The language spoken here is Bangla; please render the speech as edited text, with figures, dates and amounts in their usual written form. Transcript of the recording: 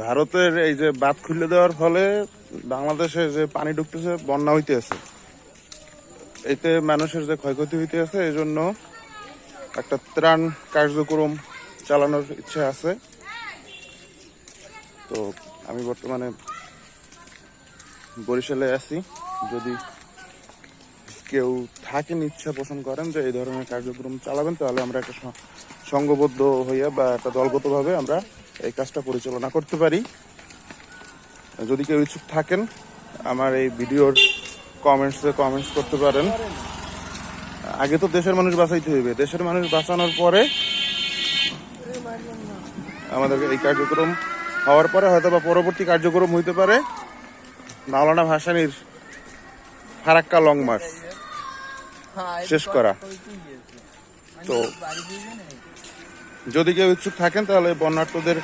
ভারতের এই যে বাঁধ খুলে দেওয়ার ফলে বাংলাদেশে যে পানি ঢুকতেছে, বন্যা হইতে আছে, এতে মানুষের যে ক্ষয়ক্ষতি হইতে আছে, এই জন্য একটা ত্রাণ কার্যক্রম চালানোর ইচ্ছা আছে। তো আমি বর্তমানে বরিশালে আছি। যদি কেউ থাকেন, ইচ্ছা পোষণ করেন যে এই ধরনের কার্যক্রম চালাবেন, তাহলে আমরা একটা সংঘবদ্ধ হইয়া বা একটা দলগতভাবে আমরা এই কাজটা পরিচালনা করতে পারি। যদি কেউ ইচ্ছুক থাকেন, আমার এই ভিডিওর কমেন্টস করতে পারেন। আগে তো দেশের মানুষ বাঁচাইতে হইবে, দেশের মানুষ বাঁচানোর পরে আমাদের এই কার্যক্রম হওয়ার পরে হয়তো বা পরবর্তী কার্যক্রম হইতে পারে মাওলানা ভাসানীর ফারাক্কা লং মার্চ শেষ করা। তো যদি কেউ ইচ্ছুক থাকেন, তাহলে বন্যার্থদের